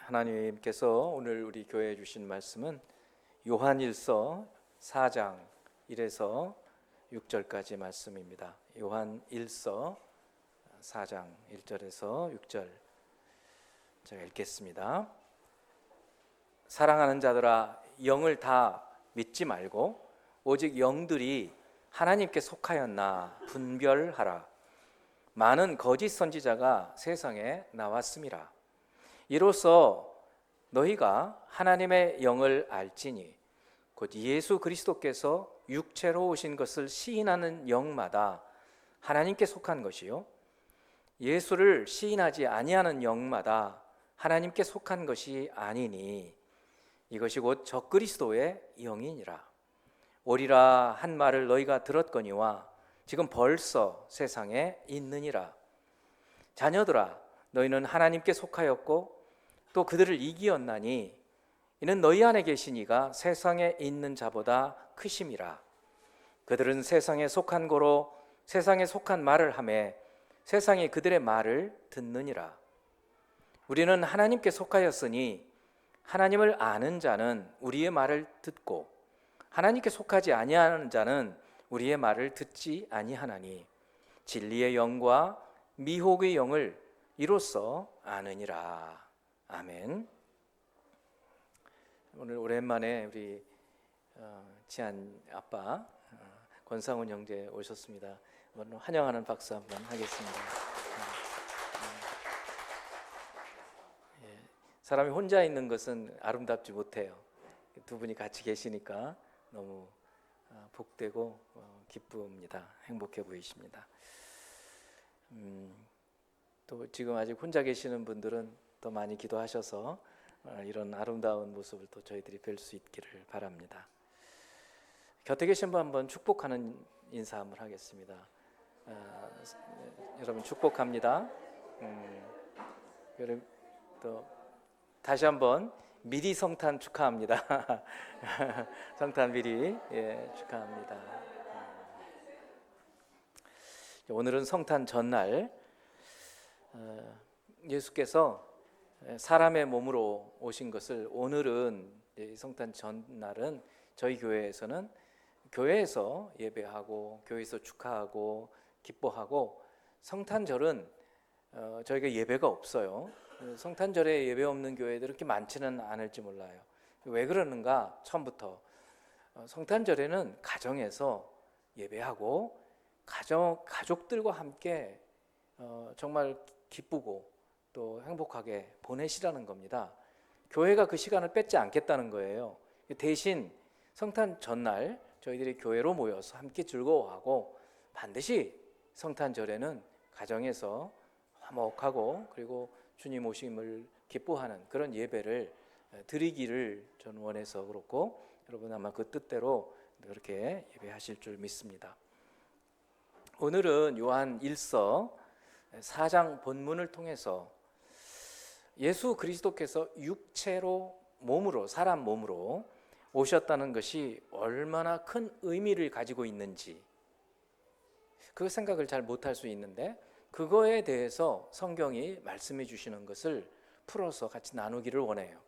하나님께서 오늘 우리 교회에 주신 말씀은 요한일서 4장 1에서 6절까지 말씀입니다. 요한일서 4장 1절에서 6절 제가 읽겠습니다. 사랑하는 자들아, 영을 다 믿지 말고 오직 영들이 하나님께 속하였나 분별하라. 많은 거짓 선지자가 세상에 나왔음이라. 이로써 너희가 하나님의 영을 알지니 곧 예수 그리스도께서 육체로 오신 것을 시인하는 영마다 하나님께 속한 것이요 예수를 시인하지 아니하는 영마다 하나님께 속한 것이 아니니 이것이 곧 적그리스도의 영이니라. 오리라 한 말을 너희가 들었거니와 지금 벌써 세상에 있느니라. 자녀들아, 너희는 하나님께 속하였고 또 그들을 이기었나니 이는 너희 안에 계신 이가 세상에 있는 자보다 크심이라. 그들은 세상에 속한 고로 세상에 속한 말을 하매 세상이 그들의 말을 듣느니라. 우리는 하나님께 속하였으니 하나님을 아는 자는 우리의 말을 듣고 하나님께 속하지 아니하는 자는 우리의 말을 듣지 아니하나니 진리의 영과 미혹의 영을 이로써 아느니라. 아멘. 오늘 오랜만에 우리 지한 아빠 권상훈 형제 오셨습니다. 환영하는 박수 한번 하겠습니다. 사람이 혼자 있는 것은 아름답지 못해요. 두 분이 같이 계시니까 너무 복되고 기쁩니다. 행복해 보이십니다. 또 지금 아직 혼자 계시는 분들은 더 많이 기도하셔서 이런 아름다운 모습을 또 저희들이 뵐 수 있기를 바랍니다. 곁에 계신 분 한번 축복하는 인사 한번 하겠습니다. 여러분 축복합니다. 여러분 또 다시 한번 미리 성탄 축하합니다. 성탄 미리 축하합니다. 오늘은 성탄 전날, 예수께서 사람의 몸으로 오신 것을 오늘은 성탄 전날은 저희 교회에서는 교회에서 예배하고 교회에서 축하하고 기뻐하고 성탄절은 저희가 예배가 없어요. 성탄절에 예배 없는 교회들이 그렇게 많지는 않을지 몰라요. 왜 그러는가? 처음부터 성탄절에는 가정에서 예배하고 가족들과 함께 정말 기쁘고 또 행복하게 보내시라는 겁니다. 교회가 그 시간을 뺏지 않겠다는 거예요. 대신 성탄 전날 저희들이 교회로 모여서 함께 즐거워하고 반드시 성탄절에는 가정에서 화목하고 그리고 주님 오심을 기뻐하는 그런 예배를 드리기를 저는 원해서 그렇고 여러분 아마 그 뜻대로 그렇게 예배하실 줄 믿습니다. 오늘은 요한 1서 4장 본문을 통해서 예수 그리스도께서 육체로 몸으로 사람 몸으로 오셨다는 것이 얼마나 큰 의미를 가지고 있는지 그 생각을 잘 못할 수 있는데 그거에 대해서 성경이 말씀해 주시는 것을 풀어서 같이 나누기를 원해요.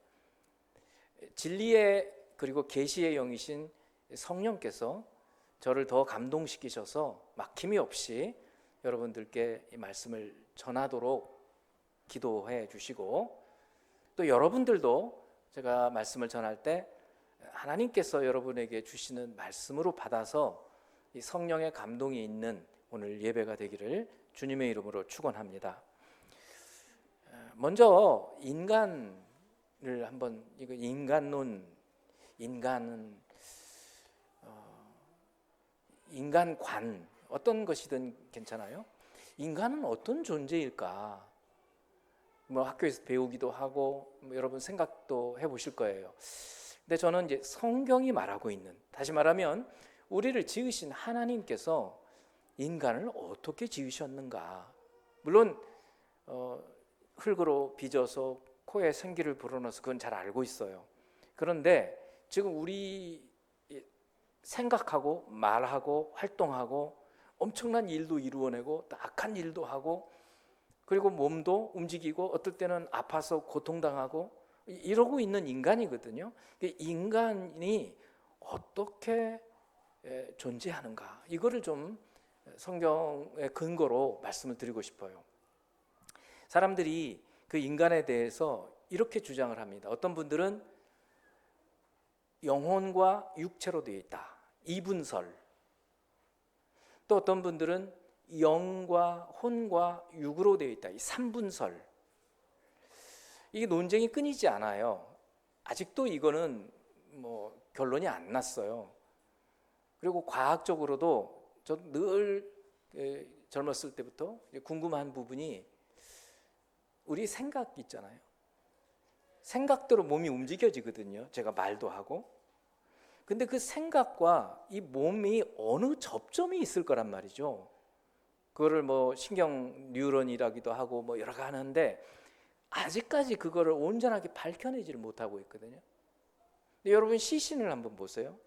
진리의 그리고 계시의 영이신 성령께서 저를 더 감동시키셔서 막힘이 없이 여러분들께 이 말씀을 전하도록 기도해 주시고 또 여러분들도 제가 말씀을 전할 때 하나님께서 여러분에게 주시는 말씀으로 받아서 이 성령의 감동이 있는 오늘 예배가 되기를 주님의 이름으로 축원합니다. 먼저 인간을 한번 이거 인간론 인간관 어떤 것이든 괜찮아요. 인간은 어떤 존재일까? 학교에서 배우기도 하고 여러분 생각도 해보실 거예요. 근데 저는 이제 성경이 말하고 있는, 다시 말하면 우리를 지으신 하나님께서 인간을 어떻게 지으셨는가? 물론 흙으로 빚어서 코에 생기를 불어넣어서 그건 잘 알고 있어요. 그런데 지금 우리 생각하고 말하고 활동하고 엄청난 일도 이루어내고 또 악한 일도 하고 그리고 몸도 움직이고 어떨 때는 아파서 고통당하고 이러고 있는 인간이거든요. 인간이 어떻게 존재하는가, 이거를 좀 성경의 근거로 말씀을 드리고 싶어요. 사람들이 그 인간에 대해서 이렇게 주장을 합니다. 어떤 분들은 영혼과 육체로 되어 있다, 이분설. 또 어떤 분들은 영과 혼과 육으로 되어 있다, 이 삼분설. 이게 논쟁이 끊이지 않아요. 아직도 이거는 뭐 결론이 안 났어요. 그리고 과학적으로도 저도 늘 젊었을 때부터 궁금한 부분이, 우리 생각 있잖아요. 생각대로 몸이 움직여지거든요. 제가 말도 하고. 근데 그 생각과 이 몸이 어느 접점이 있을 거란 말이죠. 그거를 뭐 신경 뉴런이라기도 하고 뭐 여러 가지 하는데, 아직까지 그거를 온전하게 밝혀내지를 못하고 있거든요. 근데 여러분, 시신을 한번 보세요.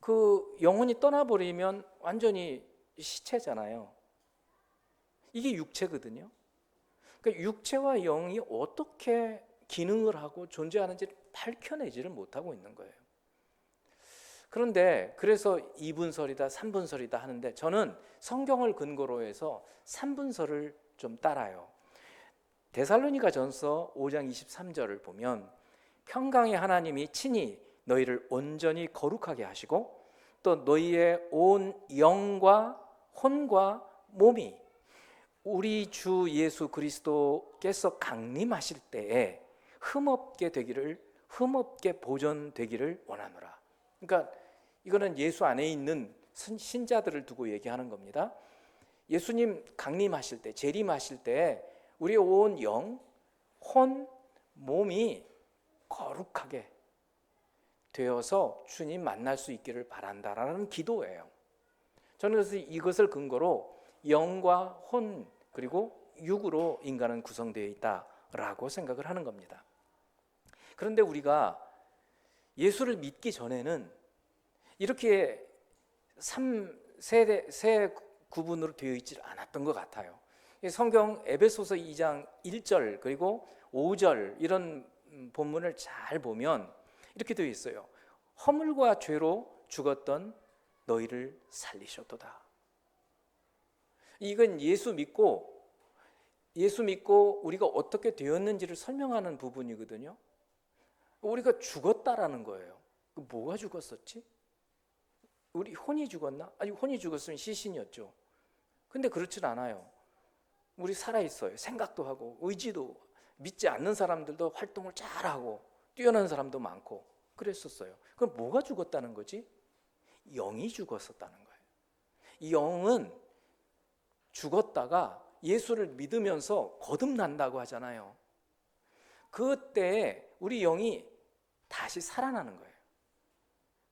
그 영혼이 떠나버리면 완전히 시체잖아요. 이게 육체거든요. 그러니까 육체와 영이 어떻게 기능을 하고 존재하는지를 밝혀내지를 못하고 있는 거예요. 그런데 그래서 이분설이다, 삼분설이다 하는데, 저는 성경을 근거로 해서 삼분설을 좀 따라요. 데살로니가전서 5장 23절을 보면, 평강의 하나님이 친히 너희를 온전히 거룩하게 하시고 또 너희의 온 영과 혼과 몸이 우리 주 예수 그리스도께서 강림하실 때에 흠없게 보존되기를 원하노라. 그러니까 이거는 예수 안에 있는 신자들을 두고 얘기하는 겁니다. 예수님 강림하실 때, 재림하실 때 우리의 온 영, 혼, 몸이 거룩하게 되어서 주님 만날 수 있기를 바란다라는 기도예요. 저는 그래서 이것을 근거로 영과 혼 그리고 육으로 인간은 구성되어 있다라고 생각을 하는 겁니다. 그런데 우리가 예수를 믿기 전에는 이렇게 세 구분으로 되어 있지 않았던 것 같아요. 성경 에베소서 2장 1절 그리고 5절 이런 본문을 잘 보면 이렇게 되어 있어요. 허물과 죄로 죽었던 너희를 살리셨도다. 이건 예수 믿고 우리가 어떻게 되었는지를 설명하는 부분이거든요. 우리가 죽었다라는 거예요. 뭐가 죽었었지? 우리 혼이 죽었나? 아니, 혼이 죽었으면 시신이었죠. 근데 그렇진 않아요. 우리 살아있어요. 생각도 하고 의지도, 믿지 않는 사람들도 활동을 잘하고 뛰어난 사람도 많고 그랬었어요. 그럼 뭐가 죽었다는 거지? 영이 죽었었다는 거예요. 이 영은 죽었다가 예수를 믿으면서 거듭난다고 하잖아요. 그때 우리 영이 다시 살아나는 거예요.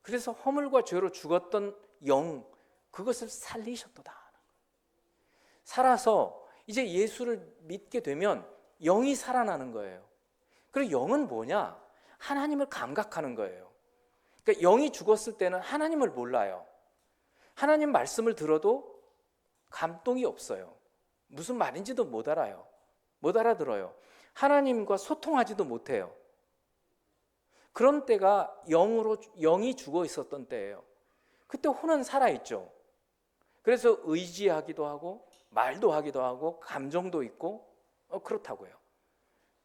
그래서 허물과 죄로 죽었던 영, 그것을 살리셨도다. 살아서 이제 예수를 믿게 되면 영이 살아나는 거예요. 그리고 영은 뭐냐? 하나님을 감각하는 거예요. 그러니까 영이 죽었을 때는 하나님을 몰라요. 하나님 말씀을 들어도 감동이 없어요. 무슨 말인지도 못 알아요. 못 알아들어요. 하나님과 소통하지도 못해요. 그런 때가 영이 죽어 있었던 때예요. 그때 혼은 살아있죠. 그래서 의지하기도 하고 말도 하기도 하고 감정도 있고 그렇다고요.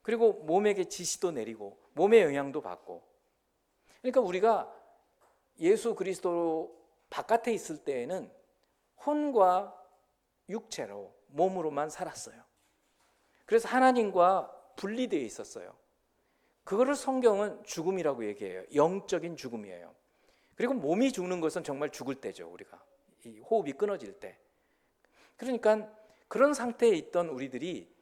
그리고 몸에게 지시도 내리고 몸의 영향도 받고. 그러니까 우리가 예수 그리스도 바깥에 있을 때에는 혼과 육체로 몸으로만 살았어요. 그래서 하나님과 분리되어 있었어요. 그거를 성경은 죽음이라고 얘기해요. 영적인 죽음이에요. 그리고 몸이 죽는 것은 정말 죽을 때죠. 우리가 이 호흡이 끊어질 때. 그러니까 그런 상태에 있던 우리들이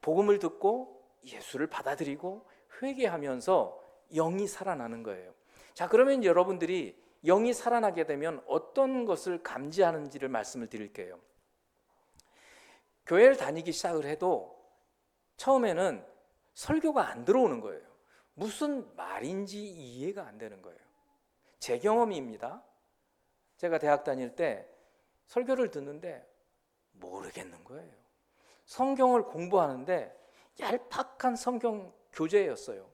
복음을 듣고 예수를 받아들이고 회개하면서 영이 살아나는 거예요. 자, 그러면 여러분들이 영이 살아나게 되면 어떤 것을 감지하는지를 말씀을 드릴게요. 교회를 다니기 시작을 해도 처음에는 설교가 안 들어오는 거예요. 무슨 말인지 이해가 안 되는 거예요. 제 경험입니다. 제가 대학 다닐 때 설교를 듣는데 모르겠는 거예요. 성경을 공부하는데 얄팍한 성경 교재였어요.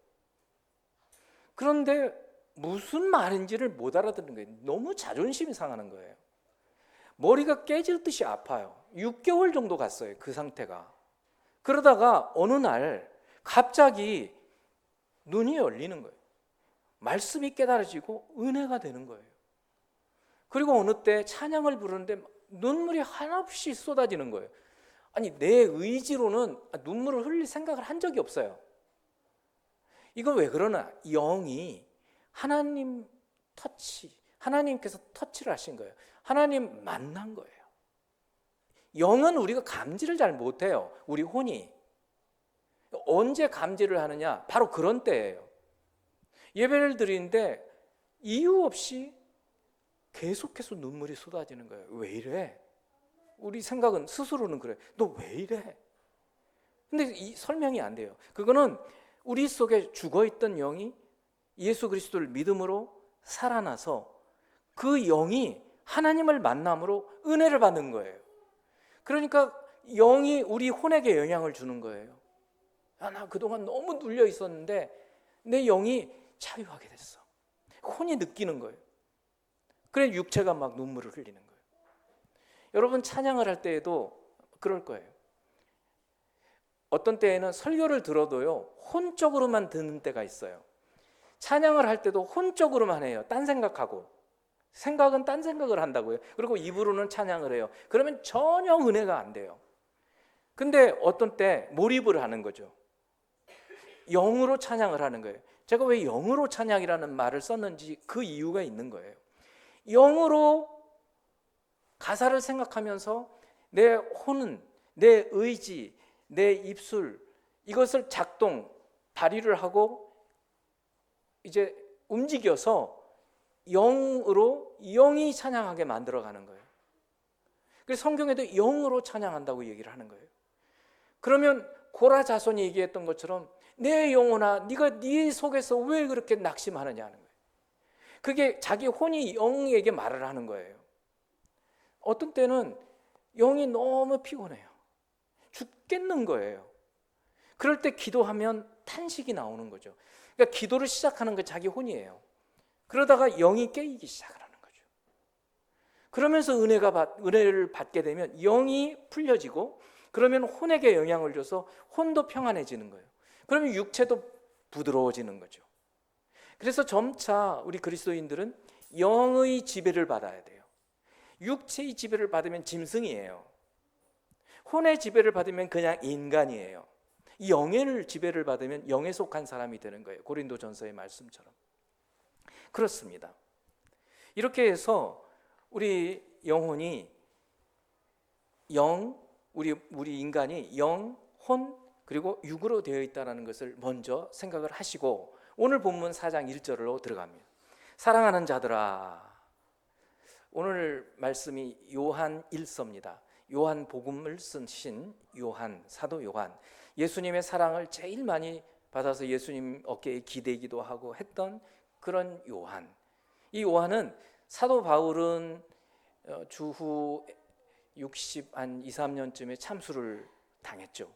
그런데 무슨 말인지를 못 알아듣는 거예요. 너무 자존심이 상하는 거예요. 머리가 깨질 듯이 아파요. 6개월 정도 갔어요, 그 상태가. 그러다가 어느 날 갑자기 눈이 열리는 거예요. 말씀이 깨달아지고 은혜가 되는 거예요. 그리고 어느 때 찬양을 부르는데 눈물이 한없이 쏟아지는 거예요. 아니, 내 의지로는 눈물을 흘릴 생각을 한 적이 없어요. 이건 왜 그러나? 영이 하나님 하나님께서 터치를 하신 거예요. 하나님 만난 거예요. 영은 우리가 감지를 잘 못해요. 우리 혼이. 언제 감지를 하느냐? 바로 그런 때예요. 예배를 드리는데 이유 없이 계속해서 눈물이 쏟아지는 거예요. 왜 이래? 우리 생각은 스스로는 그래. 너 왜 이래? 근데 이 설명이 안 돼요. 그거는 우리 속에 죽어있던 영이 예수 그리스도를 믿음으로 살아나서 그 영이 하나님을 만남으로 은혜를 받는 거예요. 그러니까 영이 우리 혼에게 영향을 주는 거예요. 나 그동안 너무 눌려 있었는데 내 영이 자유하게 됐어. 혼이 느끼는 거예요. 그래 육체가 막 눈물을 흘리는 거예요. 여러분 찬양을 할 때에도 그럴 거예요. 어떤 때에는 설교를 들어도요 혼적으로만 듣는 때가 있어요. 찬양을 할 때도 혼적으로만 해요. 딴 생각하고. 생각은 딴 생각을 한다고요. 그리고 입으로는 찬양을 해요. 그러면 전혀 은혜가 안 돼요. 근데 어떤 때 몰입을 하는 거죠. 영으로 찬양을 하는 거예요. 제가 왜 영으로 찬양이라는 말을 썼는지 그 이유가 있는 거예요. 영으로 가사를 생각하면서 내 혼은, 내 의지, 내 입술 이것을 발휘를 하고 이제 움직여서 영으로 영이 찬양하게 만들어가는 거예요. 그래서 성경에도 영으로 찬양한다고 얘기를 하는 거예요. 그러면 고라 자손이 얘기했던 것처럼 내 영혼아 네가 네 속에서 왜 그렇게 낙심하느냐 하는 거예요. 그게 자기 혼이 영에게 말을 하는 거예요. 어떤 때는 영이 너무 피곤해요. 죽겠는 거예요. 그럴 때 기도하면 탄식이 나오는 거죠. 그러니까 기도를 시작하는 게 자기 혼이에요. 그러다가 영이 깨이기 시작하는 거죠. 그러면서 은혜를 받게 되면 영이 풀려지고 그러면 혼에게 영향을 줘서 혼도 평안해지는 거예요. 그러면 육체도 부드러워지는 거죠. 그래서 점차 우리 그리스도인들은 영의 지배를 받아야 돼요. 육체의 지배를 받으면 짐승이에요. 혼의 지배를 받으면 그냥 인간이에요. 영의 지배를 받으면 영에 속한 사람이 되는 거예요. 고린도전서의 말씀처럼. 그렇습니다. 이렇게 해서 우리 영혼이 우리 인간이 영, 혼 그리고 육으로 되어 있다는 것을 먼저 생각을 하시고 오늘 본문 4장 1절로 들어갑니다. 사랑하는 자들아, 오늘 말씀이 요한 1서입니다. 요한 복음을 쓰신 사도 요한, 예수님의 사랑을 제일 많이 받아서 예수님 어깨에 기대기도 하고 했던 그런 요한. 이 요한은 사도 바울은 주후 60한 2, 3년쯤에 참수를 당했죠.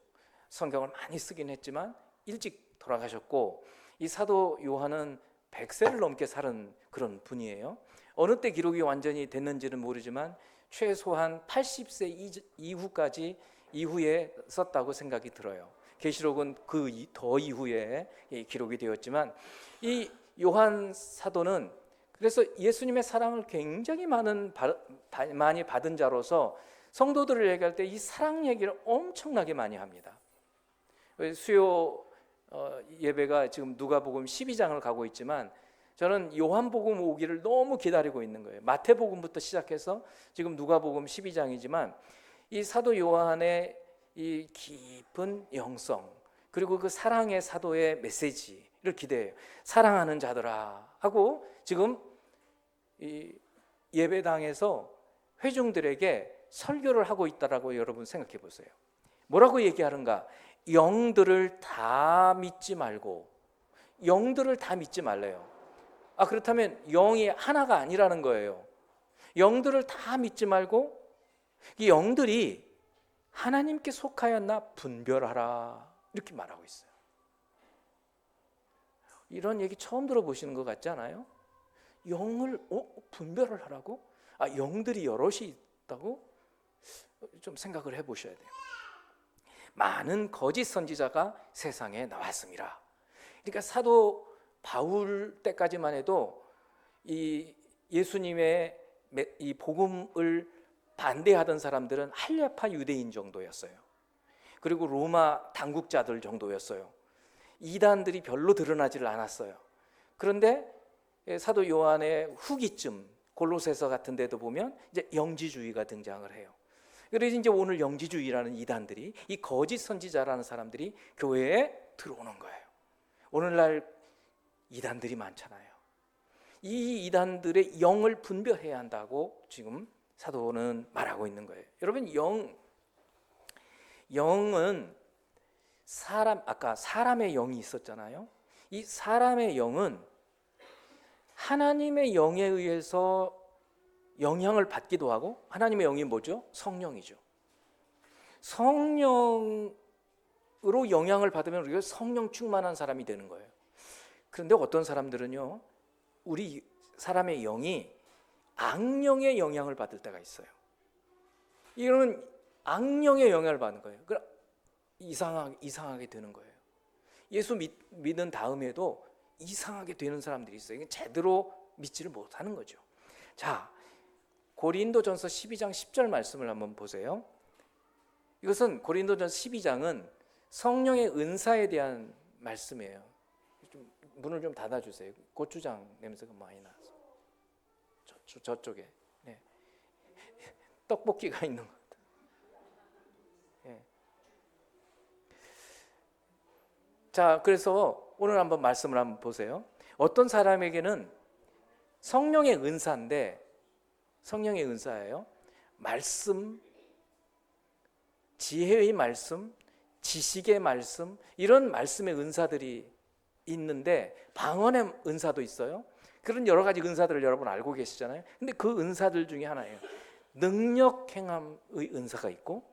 성경을 많이 쓰긴 했지만 일찍 돌아가셨고 이 사도 요한은 100세를 넘게 살은 그런 분이에요. 어느 때 기록이 완전히 됐는지는 모르지만 최소한 80세 이후에 썼다고 생각이 들어요. 계시록은 그 더 이후에 기록이 되었지만 이 요한 사도는 그래서 예수님의 사랑을 굉장히 많이 받은 자로서 성도들을 얘기할 때 이 사랑 얘기를 엄청나게 많이 합니다. 수요 예배가 지금 누가복음 12장을 가고 있지만 저는 요한복음 오기를 너무 기다리고 있는 거예요. 마태복음부터 시작해서 지금 누가복음 12장이지만 이 사도 요한의 이 깊은 영성 그리고 그 사랑의 사도의 메시지를 기대해요. 사랑하는 자들아 하고 지금 이 예배당에서 회중들에게 설교를 하고 있다라고 여러분 생각해 보세요. 뭐라고 얘기하는가? 영들을 다 믿지 말고 영들을 다 믿지 말래요. 그렇다면 영이 하나가 아니라는 거예요. 영들을 다 믿지 말고 이 영들이 하나님께 속하였나 분별하라 이렇게 말하고 있어요. 이런 얘기 처음 들어보시는 것 같지 않아요? 영을 분별을 하라고? 영들이 여럿이 있다고? 좀 생각을 해보셔야 돼요. 많은 거짓 선지자가 세상에 나왔습니다. 그러니까 사도 바울 때까지만 해도 이 예수님의 이 복음을 반대하던 사람들은 할례파 유대인 정도였어요. 그리고 로마 당국자들 정도였어요. 이단들이 별로 드러나지를 않았어요. 그런데 사도 요한의 후기쯤 골로새서 같은 데도 보면 이제 영지주의가 등장을 해요. 그래서 이제 오늘 영지주의라는 이단들이, 이 거짓 선지자라는 사람들이 교회에 들어오는 거예요. 오늘날 이단들이 많잖아요. 이 이단들의 영을 분별해야 한다고 지금 사도는 말하고 있는 거예요. 여러분, 영은 아까 사람의 영이 있었잖아요. 이 사람의 영은 하나님의 영에 의해서 영향을 받기도 하고, 하나님의 영이 뭐죠? 성령이죠. 성령으로 영향을 받으면 우리가 성령 충만한 사람이 되는 거예요. 그런데 어떤 사람들은요, 우리 사람의 영이 악령의 영향을 받을 때가 있어요. 이런 악령의 영향을 받는 거예요. 그럼 이상하게 되는 거예요. 예수 믿는 다음에도 이상하게 되는 사람들이 있어요. 이게 제대로 믿지를 못하는 거죠. 자, 고린도전서 12장 10절 말씀을 한번 보세요. 이것은 고린도전서 12장은 성령의 은사에 대한 말씀이에요. 문을 좀 닫아주세요. 고추장 냄새가 많이 나서. 저쪽에. 네. 떡볶이가 있는 것 같아요. 네. 자, 그래서 오늘 한번 말씀을 한번 보세요. 어떤 사람에게는 성령의 은사인데, 성령의 은사예요. 말씀, 지혜의 말씀, 지식의 말씀, 이런 말씀의 은사들이 있는데, 방언의 은사도 있어요. 그런 여러 가지 은사들을 여러분 알고 계시잖아요. 근데 그 은사들 중에 하나예요. 능력 행함의 은사가 있고,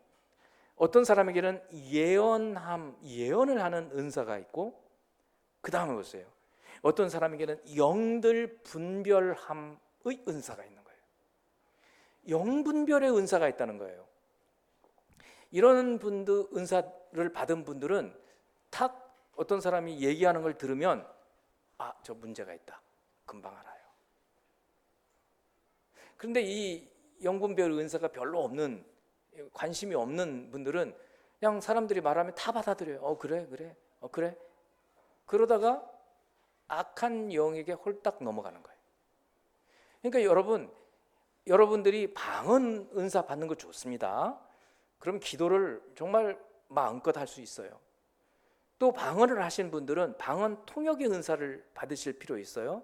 어떤 사람에게는 예언을 하는 은사가 있고, 그 다음에 보세요. 어떤 사람에게는 영들 분별함의 은사가 있는 거예요. 영분별의 은사가 있다는 거예요. 이런 분들, 은사를 받은 분들은 탁 어떤 사람이 얘기하는 걸 들으면 저 문제가 있다. 금방 알아요. 그런데 이 영분별 은사가 별로 없는, 관심이 없는 분들은 그냥 사람들이 말하면 다 받아들여요. 그래. 그러다가 악한 영에게 홀딱 넘어가는 거예요. 그러니까 여러분들이 방언 은사 받는 거 좋습니다. 그럼 기도를 정말 마음껏 할 수 있어요. 또 방언을 하신 분들은 방언 통역의 은사를 받으실 필요 있어요.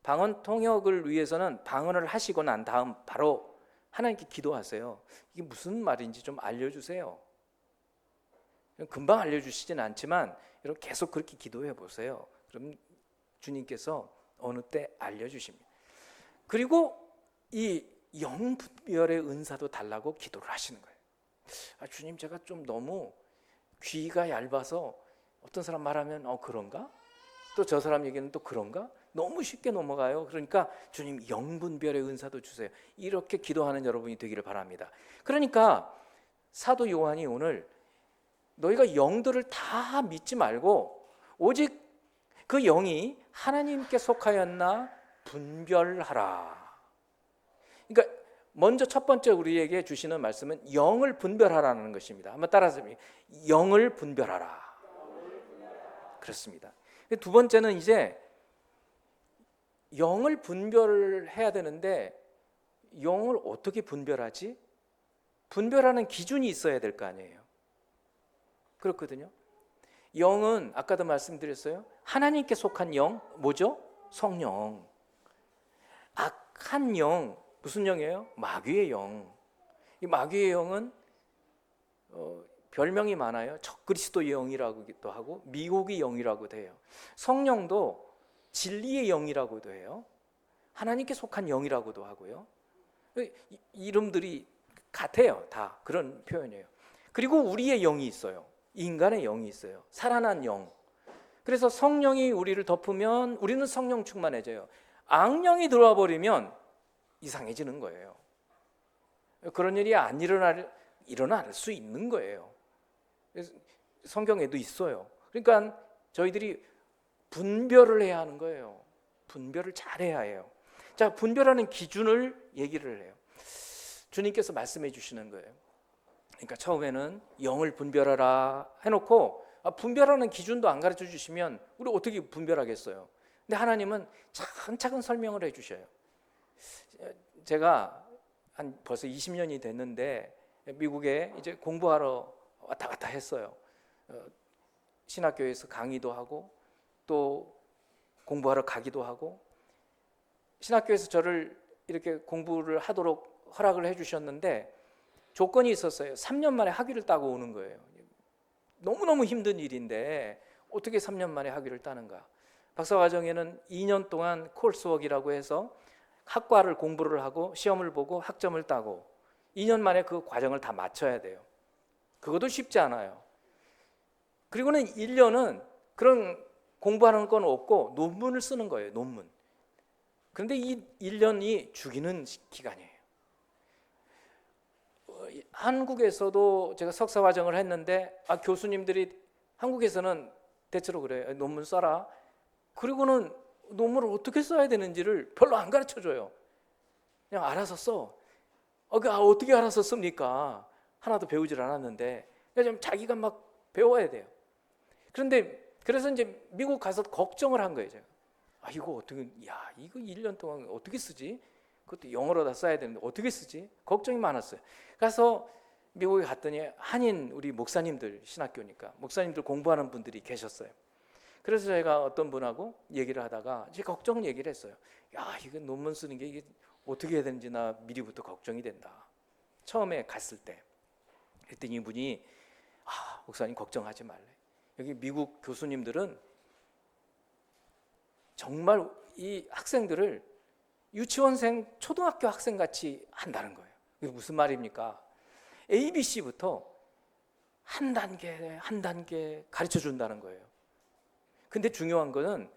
방언 통역을 위해서는 방언을 하시고 난 다음 바로 하나님께 기도하세요. 이게 무슨 말인지 좀 알려주세요. 금방 알려주시진 않지만 여러분 계속 그렇게 기도해 보세요. 그럼 주님께서 어느 때 알려주십니다. 그리고 이 영분별의 은사도 달라고 기도를 하시는 거예요. 주님, 제가 좀 너무 귀가 얇아서 어떤 사람 말하면 그런가? 또 저 사람 얘기는 또 그런가? 너무 쉽게 넘어가요. 그러니까 주님, 영분별의 은사도 주세요. 이렇게 기도하는 여러분이 되기를 바랍니다. 그러니까 사도 요한이 오늘 너희가 영들을 다 믿지 말고 오직 그 영이 하나님께 속하였나 분별하라. 그러니까 먼저 첫 번째 우리에게 주시는 말씀은 영을 분별하라는 것입니다. 한번 따라서 영을 분별하라. 그렇습니다. 두 번째는 이제 영을 분별해야 되는데 영을 어떻게 분별하지? 분별하는 기준이 있어야 될 거 아니에요. 그렇거든요. 영은 아까도 말씀드렸어요. 하나님께 속한 영, 뭐죠? 성령. 악한 영, 무슨 영이에요? 마귀의 영. 이 마귀의 영은 별명이 많아요. 적그리스도의 영이라고도 하고 미혹의 영이라고도 해요. 성령도 진리의 영이라고도 해요. 하나님께 속한 영이라고도 하고요. 이름들이 같아요. 다 그런 표현이에요. 그리고 우리의 영이 있어요. 인간의 영이 있어요. 살아난 영. 그래서 성령이 우리를 덮으면 우리는 성령 충만해져요. 악령이 들어와 버리면 이상해지는 거예요. 그런 일이 안 일어날 수 있는 거예요. 성경에도 있어요. 그러니까 저희들이 분별을 해야 하는 거예요. 분별을 잘해야 해요. 자, 분별하는 기준을 얘기를 해요. 주님께서 말씀해 주시는 거예요. 그러니까 처음에는 영을 분별하라 해놓고 분별하는 기준도 안 가르쳐 주시면 우리 어떻게 분별하겠어요? 근데 하나님은 차근차근 설명을 해 주셔요. 제가 한 벌써 20년이 됐는데 미국에 이제 공부하러 왔다 갔다 했어요. 신학교에서 강의도 하고 또 공부하러 가기도 하고, 신학교에서 저를 이렇게 공부를 하도록 허락을 해 주셨는데 조건이 있었어요. 3년 만에 학위를 따고 오는 거예요. 너무너무 힘든 일인데 어떻게 3년 만에 학위를 따는가? 박사과정에는 2년 동안 코र्스웍이라고 해서 학과를 공부를 하고 시험을 보고 학점을 따고 2년 만에 그 과정을 다 마쳐야 돼요. 그것도 쉽지 않아요. 그리고는 1년은 그런 공부하는 건 없고 논문을 쓰는 거예요. 논문. 그런데 이 1년이 죽이는 기간이에요. 한국에서도 제가 석사과정을 했는데 교수님들이 한국에서는 대체로 그래요. 논문 써라. 그리고는 논문을 어떻게 써야 되는지를 별로 안 가르쳐줘요. 그냥 알아서 써. 어떻게 알아서 씁니까? 하나도 배우질 않았는데 그냥 자기가 막 배워야 돼요. 그래서 이제 미국 가서 걱정을 한 거예요. 제가. 이거 1년 동안 어떻게 쓰지? 그것도 영어로 다 써야 되는데 어떻게 쓰지? 걱정이 많았어요. 그래서 미국에 갔더니 한인 우리 목사님들, 신학교니까 목사님들 공부하는 분들이 계셨어요. 그래서 제가 어떤 분하고 얘기를 하다가 제 걱정 얘기를 했어요. 이거 논문 쓰는 게 이게 어떻게 해야 되는지 나 미리부터 걱정이 된다. 처음에 갔을 때. 그랬더니 이분이 목사님 걱정하지 말래. 여기 미국 교수님들은 정말 이 학생들을 유치원생, 초등학교 학생 같이 한다는 거예요. 이게 무슨 말입니까? ABC부터 한 단계 한 단계 가르쳐 준다는 거예요. 근데 중요한 거는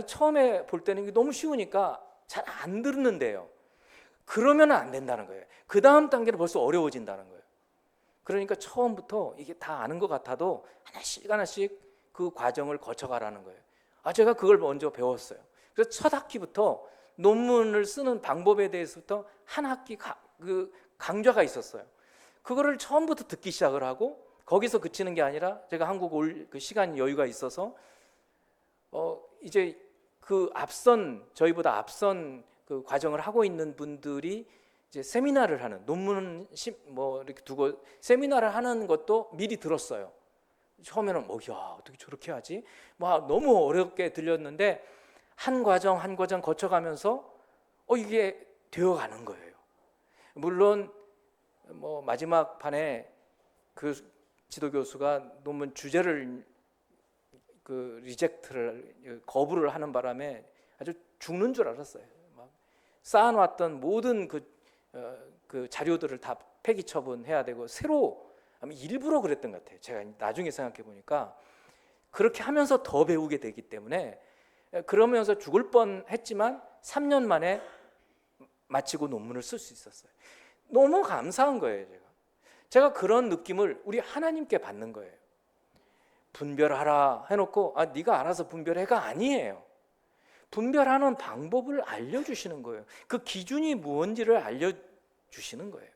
처음에 볼 때는 이게 너무 쉬우니까 잘 안 듣는데요. 그러면 안 된다는 거예요. 그 다음 단계는 벌써 어려워진다는 거예요. 그러니까 처음부터 이게 다 아는 것 같아도 하나씩 그 과정을 거쳐가라는 거예요. 제가 그걸 먼저 배웠어요. 그래서 첫 학기부터 논문을 쓰는 방법에 대해서부터 한 학기 그 강좌가 있었어요. 그거를 처음부터 듣기 시작을 하고 거기서 그치는 게 아니라 제가 한국 올 그 시간 여유가 있어서 이제 그 저희보다 앞선 그 과정을 하고 있는 분들이 이제 세미나를 하는 논문 이렇게 두고 세미나를 하는 것도 미리 들었어요. 처음에는 어떻게 저렇게 하지? 너무 어렵게 들렸는데 한 과정 한 과정 거쳐가면서 이게 되어가는 거예요. 물론 마지막 판에 그 지도 교수가 논문 주제를 리젝트를 거부를 하는 바람에 아주 죽는 줄 알았어요. 막 쌓아놨던 모든 그 자료들을 다 폐기 처분해야 되고 새로 일부러 그랬던 것 같아요. 제가 나중에 생각해 보니까 그렇게 하면서 더 배우게 되기 때문에 그러면서 죽을 뻔했지만 3년 만에 마치고 논문을 쓸 수 있었어요. 너무 감사한 거예요. 제가 그런 느낌을 우리 하나님께 받는 거예요. 분별하라 해놓고 네가 알아서 분별해가 아니에요. 분별하는 방법을 알려주시는 거예요. 그 기준이 무엇인지를 알려주시는 거예요.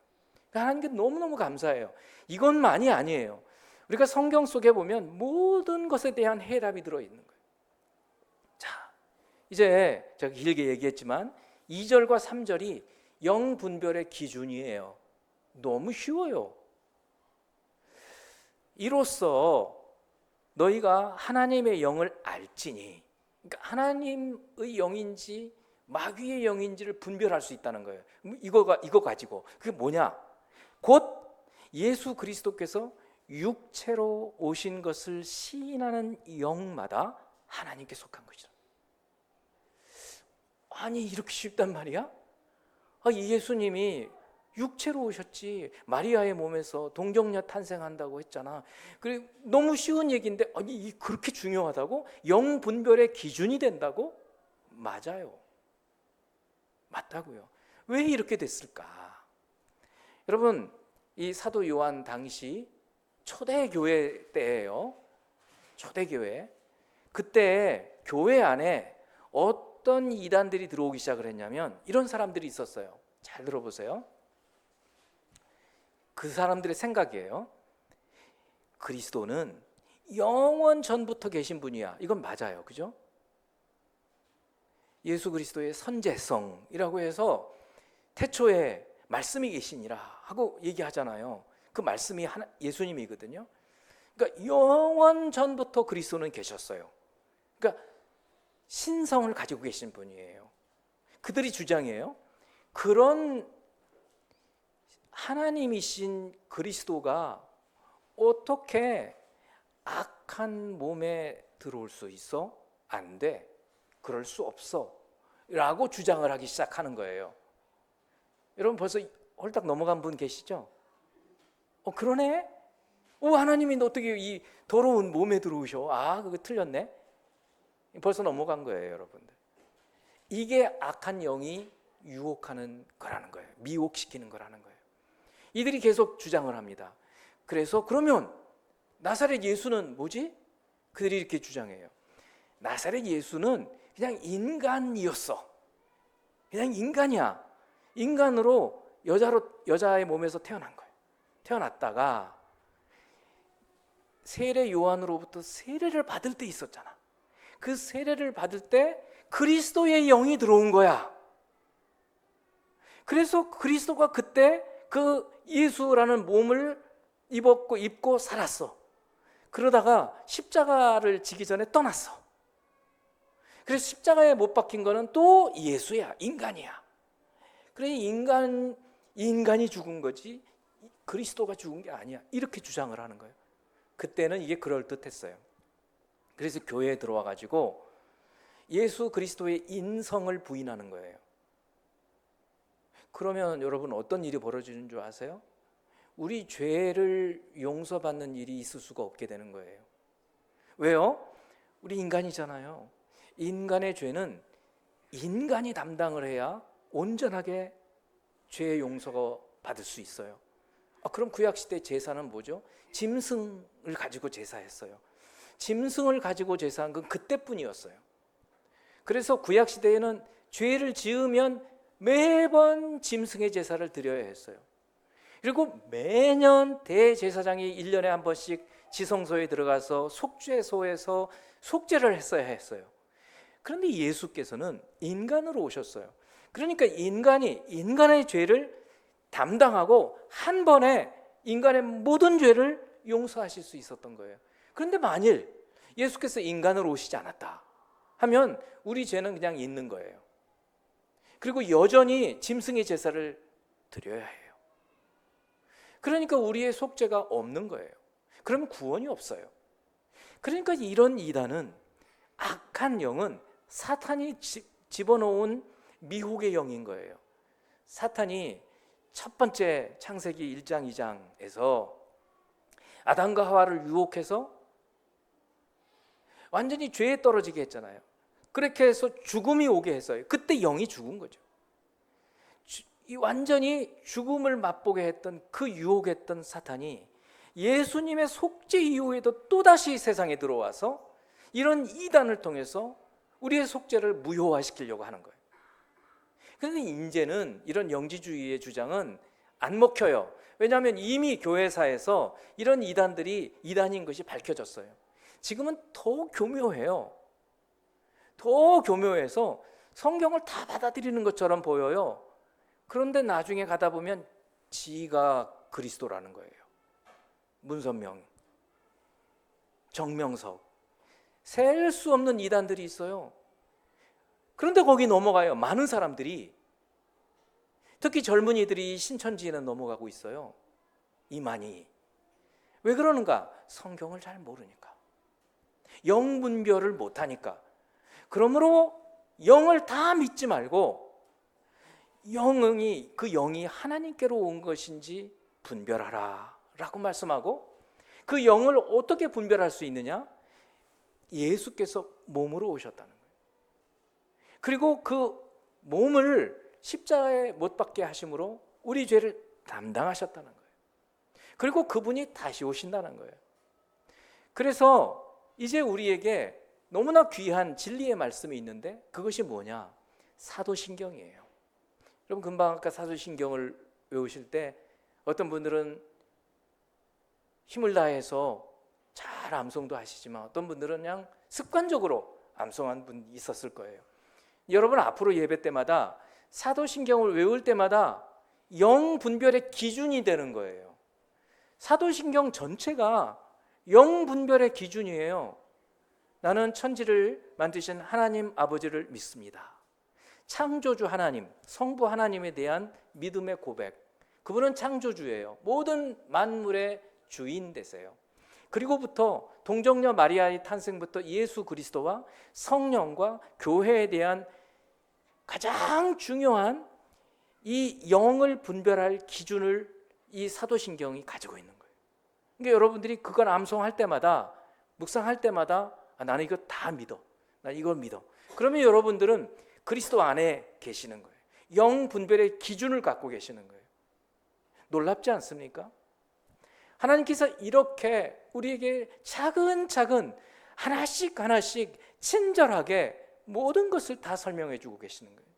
하나님께 너무너무 감사해요. 이것만이 아니에요. 우리가 성경 속에 보면 모든 것에 대한 해답이 들어있는 거예요. 자, 이제 제가 길게 얘기했지만 2절과 3절이 영분별의 기준이에요. 너무 쉬워요. 이로써 너희가 하나님의 영을 알지니, 그러니까 하나님의 영인지 마귀의 영인지를 분별할 수 있다는 거예요. 이거 가지고 그게 뭐냐? 곧 예수 그리스도께서 육체로 오신 것을 시인하는 영마다 하나님께 속한 것이다. 아니 이렇게 쉽단 말이야? 예수님이 육체로 오셨지. 마리아의 몸에서 동정녀 탄생한다고 했잖아. 그리고 너무 쉬운 얘기인데 아니 이 그렇게 중요하다고? 영 분별의 기준이 된다고? 맞아요. 맞다고요. 왜 이렇게 됐을까? 여러분, 이 사도 요한 당시 초대교회 때예요. 초대교회. 그때 교회 안에 어떤 이단들이 들어오기 시작을 했냐면 이런 사람들이 있었어요. 잘 들어보세요. 그 사람들의 생각이에요. 그리스도는 영원 전부터 계신 분이야. 이건 맞아요. 그죠? 예수 그리스도의 선제성이라고 해서 태초에 말씀이 계시니라 하고 얘기하잖아요. 그 말씀이 예수님이거든요. 그러니까 영원 전부터 그리스도는 계셨어요. 그러니까 신성을 가지고 계신 분이에요. 그들이 주장해요. 그런 하나님이신 그리스도가 어떻게 악한 몸에 들어올 수 있어? 안 돼. 그럴 수 없어. 라고 주장을 하기 시작하는 거예요. 여러분 벌써 홀딱 넘어간 분 계시죠? 그러네? 하나님이 어떻게 이 더러운 몸에 들어오셔? 그거 틀렸네? 벌써 넘어간 거예요, 여러분들. 이게 악한 영이 유혹하는 거라는 거예요. 미혹시키는 거라는 거예요. 이들이 계속 주장을 합니다. 그래서 그러면 나사렛 예수는 뭐지? 그들이 이렇게 주장해요. 나사렛 예수는 그냥 인간이었어. 그냥 인간이야. 인간으로 여자의 몸에서 태어난 거예요. 태어났다가 세례 요한으로부터 세례를 받을 때 있었잖아. 그 세례를 받을 때 그리스도의 영이 들어온 거야. 그래서 그리스도가 그때 그 예수라는 몸을 입고 살았어. 그러다가 십자가를 지기 전에 떠났어. 그래서 십자가에 못 박힌 거는 또 예수야. 인간이야. 그래 인간이 죽은 거지 그리스도가 죽은 게 아니야. 이렇게 주장을 하는 거예요. 그때는 이게 그럴듯했어요. 그래서 교회에 들어와 가지고 예수 그리스도의 인성을 부인하는 거예요. 그러면 여러분 어떤 일이 벌어지는 줄 아세요? 우리 죄를 용서받는 일이 있을 수가 없게 되는 거예요. 왜요? 우리 인간이잖아요. 인간의 죄는 인간이 담당을 해야 온전하게 죄의 용서가 받을 수 있어요. 그럼 구약시대 제사는 뭐죠? 짐승을 가지고 제사했어요. 짐승을 가지고 제사한 건 그때뿐이었어요. 그래서 구약시대에는 죄를 지으면 매번 짐승의 제사를 드려야 했어요. 그리고 매년 대제사장이 1년에 한 번씩 지성소에 들어가서 속죄소에서 속죄를 했어야 했어요. 그런데 예수께서는 인간으로 오셨어요. 그러니까 인간의 죄를 담당하고 한 번에 인간의 모든 죄를 용서하실 수 있었던 거예요. 그런데 만일 예수께서 인간으로 오시지 않았다 하면 우리 죄는 그냥 있는 거예요. 그리고 여전히 짐승의 제사를 드려야 해요. 그러니까 우리의 속죄가 없는 거예요. 그러면 구원이 없어요. 그러니까 이런 이단은, 악한 영은 사탄이 집어넣은 미혹의 영인 거예요. 사탄이 첫 번째 창세기 1장 2장에서 아담과 하와를 유혹해서 완전히 죄에 떨어지게 했잖아요. 그렇게 해서 죽음이 오게 했어요. 그때 영이 죽은 거죠. 완전히 죽음을 맛보게 했던 그 유혹했던 사탄이 예수님의 속죄 이후에도 또다시 세상에 들어와서 이런 이단을 통해서 우리의 속죄를 무효화시키려고 하는 거예요. 그런데 이제는 이런 영지주의의 주장은 안 먹혀요. 왜냐하면 이미 교회사에서 이런 이단들이 이단인 것이 밝혀졌어요. 지금은 더 교묘해요. 더 교묘해서 성경을 다 받아들이는 것처럼 보여요. 그런데 나중에 가다 보면 지가 그리스도라는 거예요. 문선명, 정명석, 셀 수 없는 이단들이 있어요. 그런데 거기 넘어가요. 많은 사람들이, 특히 젊은이들이 신천지에는 넘어가고 있어요. 이만희. 왜 그러는가? 성경을 잘 모르니까, 영분별을 못하니까. 그러므로 영을 다 믿지 말고 그 영이 하나님께로 온 것인지 분별하라 라고 말씀하고, 그 영을 어떻게 분별할 수 있느냐? 예수께서 몸으로 오셨다는 거예요. 그리고 그 몸을 십자가에 못 박게 하심으로 우리 죄를 담당하셨다는 거예요. 그리고 그분이 다시 오신다는 거예요. 그래서 이제 우리에게 너무나 귀한 진리의 말씀이 있는데, 그것이 뭐냐? 사도신경이에요. 여러분, 금방 아까 사도신경을 외우실 때 어떤 분들은 힘을 다해서 잘 암송도 하시지만 어떤 분들은 그냥 습관적으로 암송한 분이 있었을 거예요. 여러분, 앞으로 예배 때마다 사도신경을 외울 때마다 영 분별의 기준이 되는 거예요. 사도신경 전체가 영 분별의 기준이에요. 나는 천지를 만드신 하나님 아버지를 믿습니다. 창조주 하나님, 성부 하나님에 대한 믿음의 고백. 그분은 창조주예요. 모든 만물의 주인 되세요. 그리고부터 동정녀 마리아의 탄생부터 예수 그리스도와 성령과 교회에 대한 가장 중요한 이 영을 분별할 기준을 이 사도신경이 가지고 있는 거예요. 그러니까 여러분들이 그걸 암송할 때마다, 묵상할 때마다 나는 이거 다 믿어, 나 이걸 믿어. 그러면 여러분들은 그리스도 안에 계시는 거예요. 영 분별의 기준을 갖고 계시는 거예요. 놀랍지 않습니까? 하나님께서 이렇게 우리에게 차근차근 하나씩 하나씩 친절하게 모든 것을 다 설명해 주고 계시는 거예요.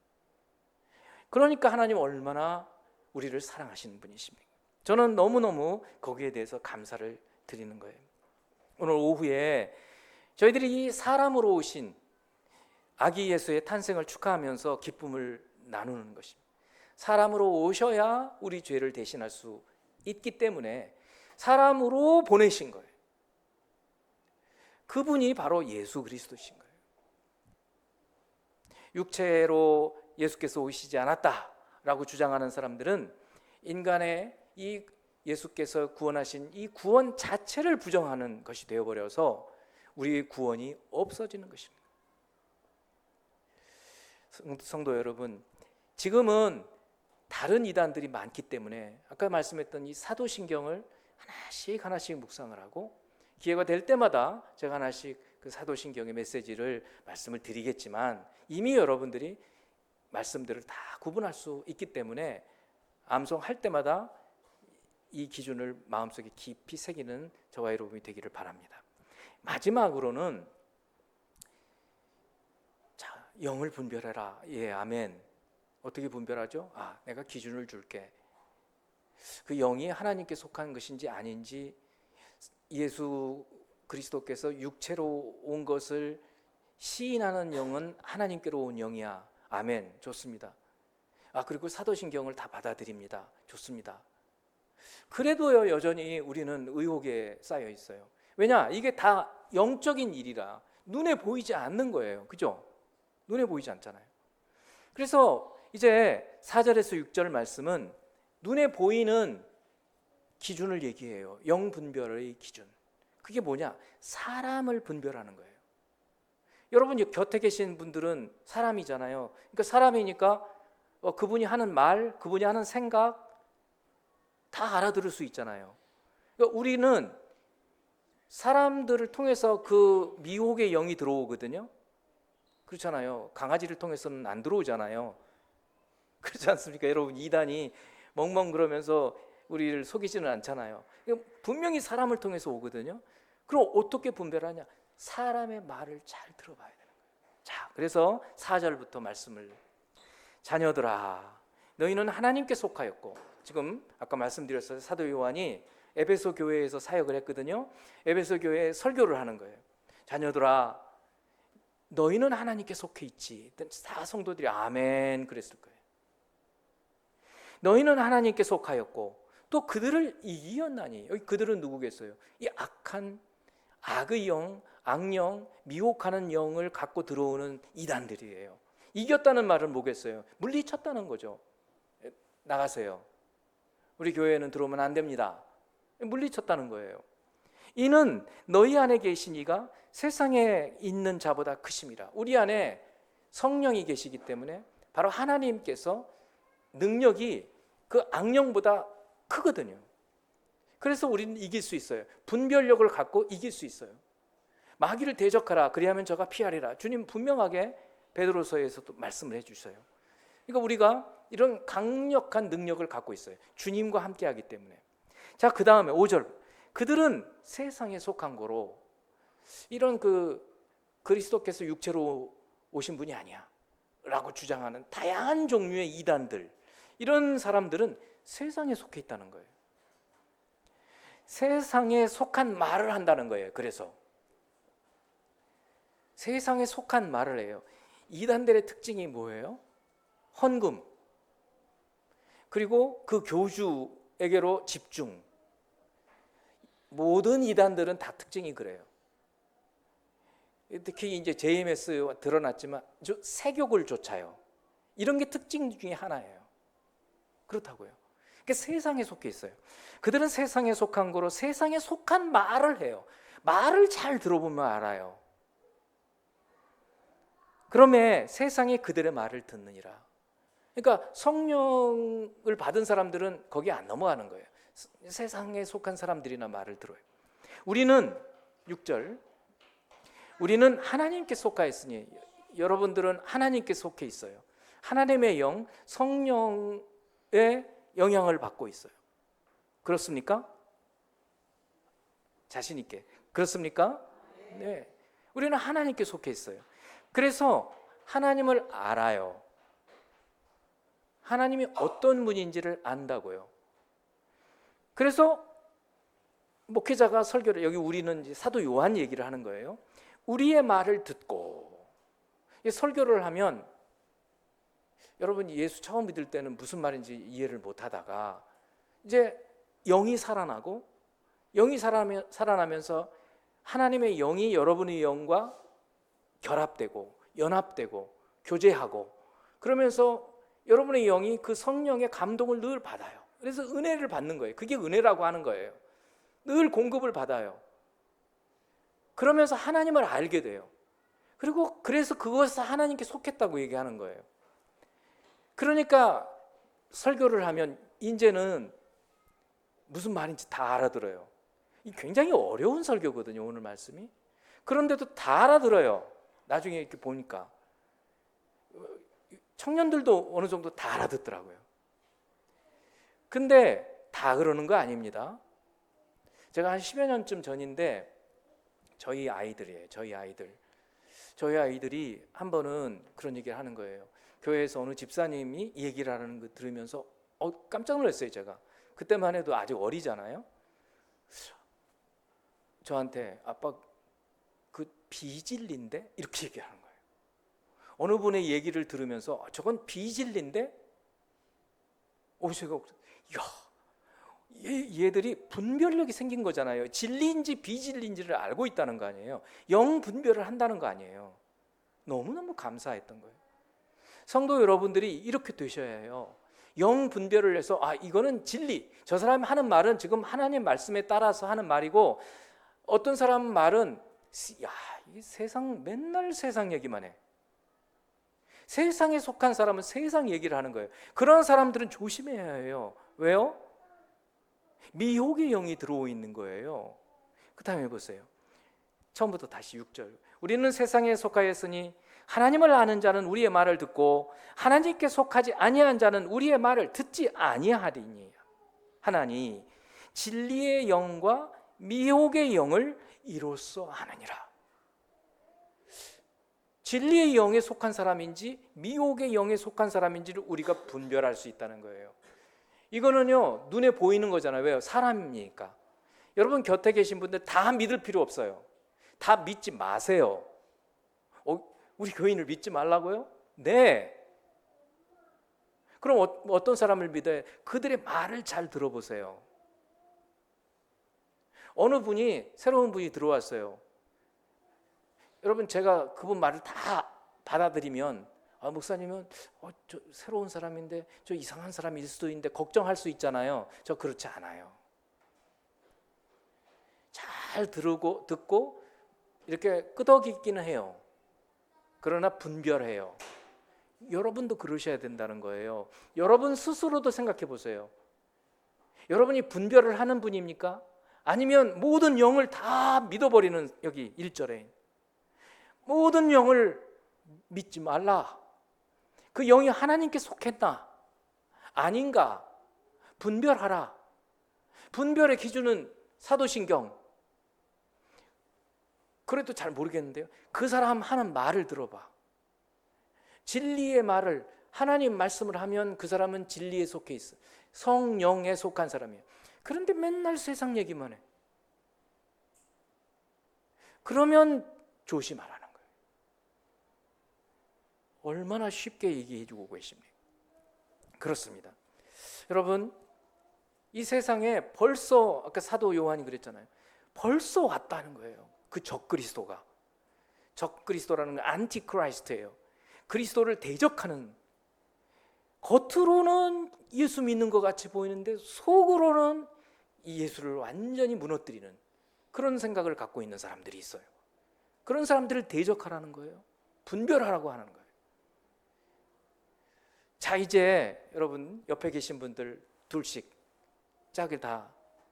그러니까 하나님 얼마나 우리를 사랑하시는 분이십니까? 저는 너무너무 거기에 대해서 감사를 드리는 거예요. 오늘 오후에 저희들이 이 사람으로 오신 아기 예수의 탄생을 축하하면서 기쁨을 나누는 것입니다. 사람으로 오셔야 우리 죄를 대신할 수 있기 때문에 사람으로 보내신 거예요. 그분이 바로 예수 그리스도신 거예요. 육체로 예수께서 오시지 않았다라고 주장하는 사람들은 인간의 이 예수께서 구원하신 이 구원 자체를 부정하는 것이 되어버려서 우리의 구원이 없어지는 것입니다. 성도 여러분, 지금은 다른 이단들이 많기 때문에 아까 말씀했던 이 사도신경을 하나씩 하나씩 묵상을 하고, 기회가 될 때마다 제가 하나씩 그 사도신경의 메시지를 말씀을 드리겠지만, 이미 여러분들이 말씀들을 다 구분할 수 있기 때문에 암송할 때마다 이 기준을 마음속에 깊이 새기는 저와 여러분이 되기를 바랍니다. 마지막으로는 자, 영을 분별해라. 예, 아멘. 어떻게 분별하죠? 내가 기준을 줄게. 그 영이 하나님께 속한 것인지 아닌지, 예수 그리스도께서 육체로 온 것을 시인하는 영은 하나님께로 온 영이야. 아멘. 좋습니다. 그리고 사도신경을 다 받아들입니다. 좋습니다. 그래도요, 여전히 우리는 의혹에 쌓여 있어요. 왜냐? 이게 다 영적인 일이라 눈에 보이지 않는 거예요. 그죠? 눈에 보이지 않잖아요. 그래서 이제 4절에서 6절 말씀은 눈에 보이는 기준을 얘기해요. 영 분별의 기준. 그게 뭐냐? 사람을 분별하는 거예요. 여러분 곁에 계신 분들은 사람이잖아요. 그러니까 사람이니까 그분이 하는 말, 그분이 하는 생각 다 알아들을 수 있잖아요. 그러니까 우리는 사람들을 통해서 그 미혹의 영이 들어오거든요. 그렇잖아요. 강아지를 통해서는 안 들어오잖아요. 그렇지 않습니까? 여러분, 이단이 멍멍 그러면서 우리를 속이지는 않잖아요. 분명히 사람을 통해서 오거든요. 그럼 어떻게 분별하냐? 사람의 말을 잘 들어봐야 되는 거예요. 자, 그래서 4절부터 말씀을, 자녀들아 너희는 하나님께 속하였고, 지금 아까 말씀드렸어요. 사도 요한이 에베소 교회에서 사역을 했거든요. 에베소 교회에 설교를 하는 거예요. 자녀들아 너희는 하나님께 속해 있지. 다 성도들이 아멘 그랬을 거예요. 너희는 하나님께 속하였고 또 그들을 이기었나니. 여기 그들은 누구겠어요? 이 악한 악의 영, 악령, 미혹하는 영을 갖고 들어오는 이단들이에요. 이겼다는 말은 뭐겠어요? 물리쳤다는 거죠. 나가세요. 우리 교회에는 들어오면 안 됩니다. 물리쳤다는 거예요. 이는 너희 안에 계신 이가 세상에 있는 자보다 크심이라. 우리 안에 성령이 계시기 때문에 바로 하나님께서 능력이 그 악령보다 크거든요. 그래서 우리는 이길 수 있어요. 분별력을 갖고 이길 수 있어요. 마귀를 대적하라, 그리하면 저가 피하리라. 주님 분명하게 베드로서에서도 말씀을 해주셔요. 그러니까 우리가 이런 강력한 능력을 갖고 있어요. 주님과 함께하기 때문에. 자, 그 다음에 5절. 그들은 세상에 속한 거로, 이런 그리스도께서 육체로 오신 분이 아니야 라고 주장하는 다양한 종류의 이단들, 이런 사람들은 세상에 속해 있다는 거예요. 세상에 속한 말을 한다는 거예요. 그래서 세상에 속한 말을 해요. 이단들의 특징이 뭐예요? 헌금, 그리고 그 교주에게로 집중. 모든 이단들은 다 특징이 그래요. 특히 이제 JMS 드러났지만 세욕을 쫓아요. 이런 게 특징 중에 하나예요. 그렇다고요. 그러니까 세상에 속해 있어요. 그들은 세상에 속한 거로 세상에 속한 말을 해요. 말을 잘 들어보면 알아요. 그러면 세상이 그들의 말을 듣느니라. 그러니까 성령을 받은 사람들은 거기 안 넘어가는 거예요. 세상에 속한 사람들이나 말을 들어요. 우리는 6절, 우리는 하나님께 속하였으니, 여러분들은 하나님께 속해 있어요. 하나님의 영, 성령의 영향을 받고 있어요. 그렇습니까? 자신 있게. 그렇습니까? 네. 우리는 하나님께 속해 있어요. 그래서 하나님을 알아요. 하나님이 어떤 분인지를 안다고요. 그래서 목회자가 설교를, 여기 우리는 이제 사도 요한 얘기를 하는 거예요. 우리의 말을 듣고, 설교를 하면, 여러분 예수 처음 믿을 때는 무슨 말인지 이해를 못 하다가 이제 영이 살아나고, 영이 살아나면서 하나님의 영이 여러분의 영과 결합되고 연합되고 교제하고, 그러면서 여러분의 영이 그 성령의 감동을 늘 받아요. 그래서 은혜를 받는 거예요. 그게 은혜라고 하는 거예요. 늘 공급을 받아요. 그러면서 하나님을 알게 돼요. 그리고 그래서 그것을 하나님께 속했다고 얘기하는 거예요. 그러니까 설교를 하면 이제는 무슨 말인지 다 알아들어요. 이 굉장히 어려운 설교거든요, 오늘 말씀이. 그런데도 다 알아들어요. 나중에 이렇게 보니까 청년들도 어느 정도 다 알아듣더라고요. 근데 다 그러는 거 아닙니다. 제가 한 10여 년쯤 전인데 저희 아이들이에요. 저희 아이들이 한 번은 그런 얘기를 하는 거예요. 교회에서 어느 집사님이 이 얘기를 하는 거 들으면서 깜짝 놀랐어요. 제가 그때만 해도 아직 어리잖아요. 저한테 아빠 그 비진리인데? 이렇게 얘기하는 거예요. 어느 분의 얘기를 들으면서 저건 비진리인데? 제가 얘들이 분별력이 생긴 거잖아요. 진리인지 비진리인지를 알고 있다는 거 아니에요. 영 분별을 한다는 거 아니에요. 너무너무 감사했던 거예요. 성도 여러분들이 이렇게 되셔야 해요. 영 분별을 해서 이거는 진리, 저 사람이 하는 말은 지금 하나님 말씀에 따라서 하는 말이고, 어떤 사람 말은 이 세상, 맨날 세상 얘기만 해. 세상에 속한 사람은 세상 얘기를 하는 거예요. 그런 사람들은 조심해야 해요. 왜요? 미혹의 영이 들어오 있는 거예요. 그 다음에 보세요. 처음부터 다시 6절. 우리는 세상에 속하였으니 하나님을 아는 자는 우리의 말을 듣고 하나님께 속하지 아니한 자는 우리의 말을 듣지 아니하리니, 하나니 진리의 영과 미혹의 영을 이로써 하느니라. 진리의 영에 속한 사람인지 미혹의 영에 속한 사람인지를 우리가 분별할 수 있다는 거예요. 이거는요, 눈에 보이는 거잖아요. 왜요? 사람이니까. 여러분 곁에 계신 분들 다 믿을 필요 없어요. 다 믿지 마세요. 우리 교인을 믿지 말라고요? 네. 그럼 어떤 사람을 믿어요? 그들의 말을 잘 들어보세요. 어느 분이, 새로운 분이 들어왔어요. 여러분, 제가 그분 말을 다 받아들이면 목사님은 저 새로운 사람인데 저 이상한 사람일 수도 있는데 걱정할 수 있잖아요. 저 그렇지 않아요. 잘 듣고 이렇게 끄덕이기는 해요. 그러나 분별해요. 여러분도 그러셔야 된다는 거예요. 여러분 스스로도 생각해 보세요. 여러분이 분별을 하는 분입니까? 아니면 모든 영을 다 믿어버리는, 여기 1절에 모든 영을 믿지 말라. 그 영이 하나님께 속했나 아닌가 분별하라. 분별의 기준은 사도신경. 그래도 잘 모르겠는데요, 그 사람 하는 말을 들어봐. 진리의 말을, 하나님 말씀을 하면 그 사람은 진리에 속해 있어. 성령에 속한 사람이에요. 그런데 맨날 세상 얘기만 해. 그러면 조심하라는 거예요. 얼마나 쉽게 얘기해 주고 계십니까? 그렇습니다. 여러분, 이 세상에 벌써, 아까 사도 요한이 그랬잖아요, 벌써 왔다는 거예요. 그 적그리스도가. 적그리스도라는 건 안티크라이스트예요. 그리스도를 대적하는, 겉으로는 예수 믿는 것 같이 보이는데 속으로는 이 예수를 완전히 무너뜨리는 그런 생각을 갖고 있는 사람들이 있어요. 그런 사람들을 대적하라는 거예요. 분별하라고 하는 거예요. 자, 이제 여러분 옆에 계신 분들 둘씩 짝을 다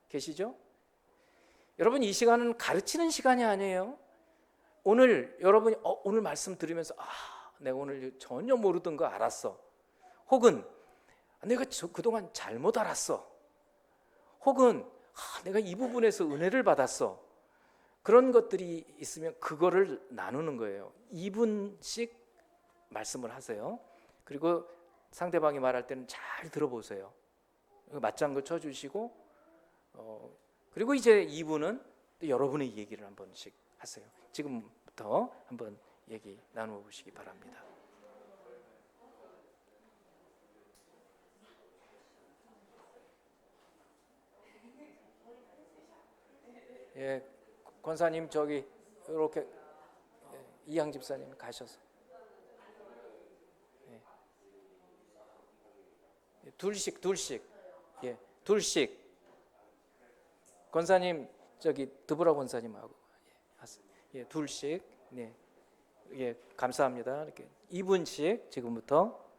계시죠? 여러분, 이 시간은 가르치는 시간이 아니에요. 오늘 여러분이 오늘 말씀 들으면서 내가 오늘 전혀 모르던 거 알았어. 혹은 내가 그동안 잘못 알았어. 혹은 내가 이 부분에서 은혜를 받았어. 그런 것들이 있으면 그거를 나누는 거예요. 2분씩 말씀을 하세요. 그리고 상대방이 말할 때는 잘 들어보세요. 맞장구 쳐주시고, 그리고 이제 2분은 여러분의 얘기를 한 번씩 하세요. 지금부터 한번 얘기 나누어 보시기 바랍니다. 예, 권사님 저기 이렇게 이양 집사님 가셔서 둘씩 예, 둘씩 권사님 저기 드보라 권사님하고 예, 둘씩 네, 예, 감사합니다. 이렇게 2분씩 지금부터